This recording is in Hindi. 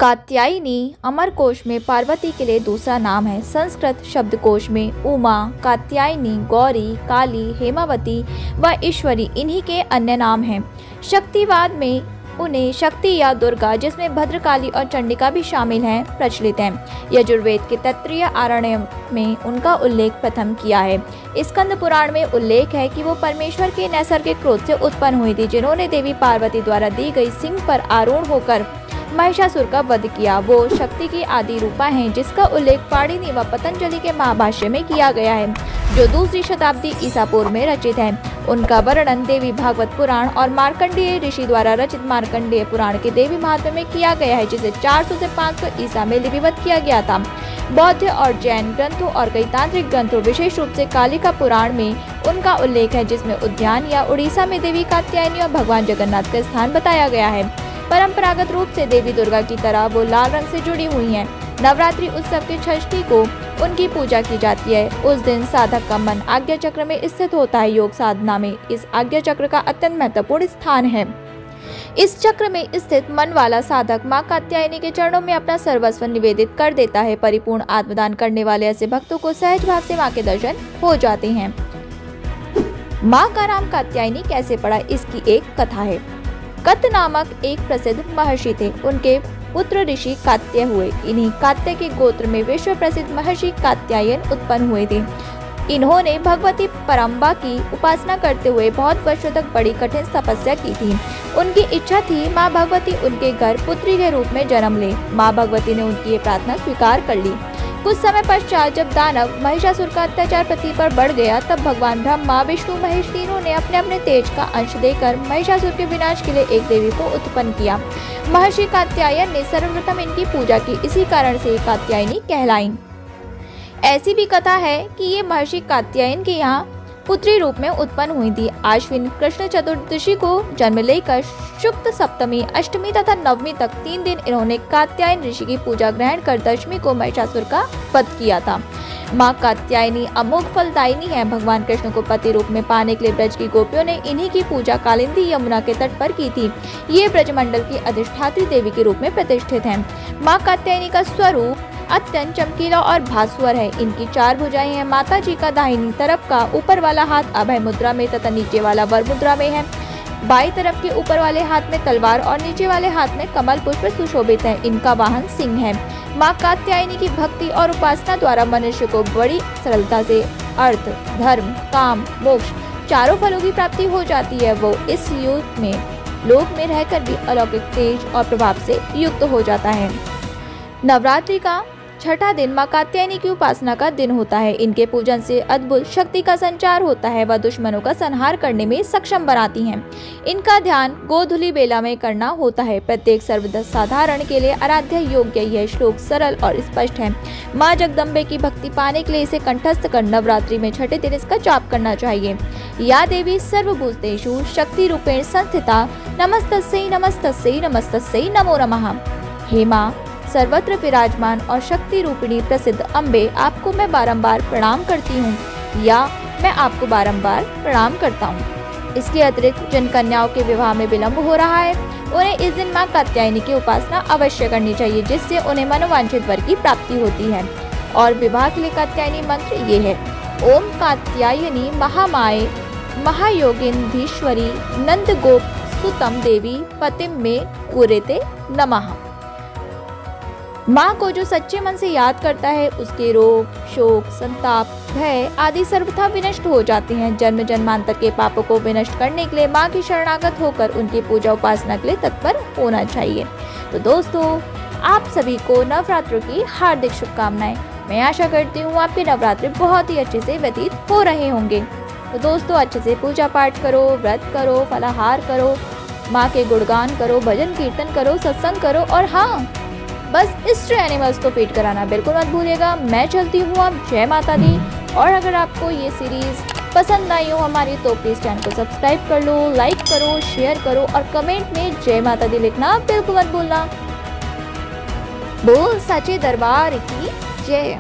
कात्यायनी अमरकोश में पार्वती के लिए दूसरा नाम है। संस्कृत शब्दकोश में उमा, कात्यायनी, गौरी, काली, हेमावती व ईश्वरी इन्हीं के अन्य नाम हैं। शक्तिवाद में उन्हें शक्ति या दुर्गा, जिसमें भद्रकाली और चंडिका भी शामिल हैं, प्रचलित हैं। यजुर्वेद के तैत्तिरीय आरण्य में उनका उल्लेख प्रथम किया है। स्कंद पुराण में उल्लेख है कि वो परमेश्वर के नैसर्गिक क्रोध से उत्पन्न हुई थी, जिन्होंने देवी पार्वती द्वारा दी गई सिंह पर आरूढ़ होकर महिषासुर का वध किया। वो शक्ति की आदि रूपा हैं, जिसका उल्लेख पाणिनि व पतंजलि के महाभाष्य में किया गया है, जो दूसरी शताब्दी ईसा पूर्व में रचित है। उनका वर्णन देवी भागवत पुराण और मार्कंडेय ऋषि द्वारा रचित मार्कंडेय पुराण के देवी महात्म्य में किया गया है, जिसे 400 से 500 ईसा में लिपिबद्ध किया गया था। बौद्ध और जैन ग्रंथों और कई तांत्रिक ग्रंथों, विशेष रूप से कालिका पुराण में उनका उल्लेख है, जिसमें उद्यान या उड़ीसा में देवी कात्यायनी और भगवान जगन्नाथ का स्थान बताया गया है। परंपरागत रूप से देवी दुर्गा की तरह वो लाल रंग से जुड़ी हुई हैं। नवरात्रि उत्सव के षष्ठी को उनकी पूजा की जाती है। उस दिन साधक का मन आज्ञा चक्र में स्थित होता है। योग साधना में इस आज्ञा चक्र का अत्यंत महत्वपूर्ण स्थान है। इस चक्र में स्थित मन वाला साधक मां कात्यायनी के चरणों में अपना सर्वस्व निवेदित कर देता है। परिपूर्ण आत्मदान करने वाले ऐसे भक्तों को सहज भाव से मां के दर्शन हो जाते हैं। मां का नाम कात्यायनी कैसे पड़ा, इसकी एक कथा है। कत नामक एक प्रसिद्ध महर्षि थे। उनके पुत्र ऋषि कात्य हुए। इन्हीं कात्य के गोत्र में विश्व प्रसिद्ध महर्षि कात्यायन उत्पन्न हुए थे। इन्होंने भगवती परम्बा की उपासना करते हुए बहुत वर्षों तक बड़ी कठिन तपस्या की थी। उनकी इच्छा थी माँ भगवती उनके घर पुत्री के रूप में जन्म ले। माँ भगवती ने उनकी ये प्रार्थना स्वीकार कर ली। कुछ समय पश्चात जब दानव महिषासुर का अत्याचार पृथ्वी पर बढ़ गया, तब भगवान ब्रह्मा, विष्णु, महेश तीनों ने अपने अपने तेज का अंश देकर महिषासुर के विनाश के लिए एक देवी को उत्पन्न किया। महर्षि कात्यायन ने सर्वप्रथम इनकी पूजा की। इसी कारण से कात्यायनी कहलाईं। ऐसी भी कथा है कि ये महर्षि कात्यायन के यहाँ पुत्री रूप में उत्पन्न हुई थी। आश्विन कृष्ण चतुर्दशी को जन्म लेकर शुक्ल सप्तमी, अष्टमी तथा नवमी तक 3 दिन इन्होंने कात्यायन ऋषि की पूजा ग्रहण कर दशमी को महिषासुर का वध किया था। माँ कात्यायनी अमोघ फलदायिनी है। भगवान कृष्ण को पति रूप में पाने के लिए ब्रज की गोपियों ने इन्हीं की पूजा कालिंदी यमुना के तट पर की थी। ये ब्रजमंडल की अधिष्ठात्री देवी के रूप में प्रतिष्ठित है। माँ कात्यायनी का स्वरूप अत्यंत चमकीला और भास्वर है। इनकी 4 भुजाएं हैं। माता जी का दाहिनी तरफ का ऊपर वाला हाथ अभय मुद्रा में तथा नीचे वाला वर मुद्रा में है। बाई तरफ के ऊपर वाले हाथ में तलवार और नीचे वाले हाथ में कमल पुष्प सुशोभित है। इनका वाहन सिंह है। माँ कात्यायनी की भक्ति और उपासना द्वारा मनुष्य को बड़ी सरलता से अर्थ, धर्म, काम, मोक्ष चारों फलों की प्राप्ति हो जाती है। वो इस युग में लोक में रहकर भी अलौकिक तेज और प्रभाव से युक्त हो जाता है। नवरात्रि का छठा दिन माँ कात्यायनी की उपासना का दिन होता है। इनके पूजन से अद्भुत शक्ति का संचार होता है। वह दुश्मनों का संहार करने में सक्षम बनाती हैं। इनका ध्यान गोधूली बेला में करना होता है। प्रत्येक सर्वसाधारण के लिए आराध्य योग्य यह श्लोक सरल और स्पष्ट है। माँ जगदम्बे की भक्ति पाने के लिए इसे कंठस्थ कर नवरात्रि में छठे दिन इसका जाप करना चाहिए। या देवी सर्वभूतेषु शक्ति रूपेण संस्थिता, नमस्तस्यै नमस्तस्यै नमस्तस्यै नमो नमः। हे माँ सर्वत्र विराजमान और शक्ति रूपिणी प्रसिद्ध अम्बे, आपको मैं बारंबार प्रणाम करती हूँ या मैं आपको बारंबार प्रणाम करता हूँ। इसके अतिरिक्त जिन कन्याओं के विवाह में विलंब हो रहा है, उन्हें इस दिन माँ कात्यायनी की उपासना अवश्य करनी चाहिए, जिससे उन्हें मनोवांछित वर की प्राप्ति होती है। और विवाह के लिए कात्यायनी मंत्र ये है: ओम कात्यायनी महामाये महायोगिंधीश्वरी नंद गोप सुतम देवी पतिम में कुरेते नमः। माँ को जो सच्चे मन से याद करता है, उसके रोग, शोक, संताप, भय आदि सर्वथा विनष्ट हो जाते हैं। जन्म जन्मांतर के पापों को विनष्ट करने के लिए माँ की शरणागत होकर उनकी पूजा उपासना के लिए तत्पर होना चाहिए। तो दोस्तों, आप सभी को नवरात्रों की हार्दिक शुभकामनाएं। मैं आशा करती हूँ आपके नवरात्रि बहुत ही अच्छे से व्यतीत हो रहे होंगे। तो दोस्तों, अच्छे से पूजा पाठ करो, व्रत करो, फलाहार करो, माँ के गुणगान करो, भजन कीर्तन करो, सत्संग करो और हाँ, बस स्ट्रे एनिमल्स को फीड कराना बिल्कुल मत भूलिएगा। मैं चलती हूँ अब। जय माता दी। और अगर आपको ये सीरीज पसंद आई हो हमारी, तो प्लीज़ चैनल को सब्सक्राइब कर लो, लाइक करो, शेयर करो और कमेंट में जय माता दी लिखना बिल्कुल मत भूलना। बोल सच्चे दरबार की जय।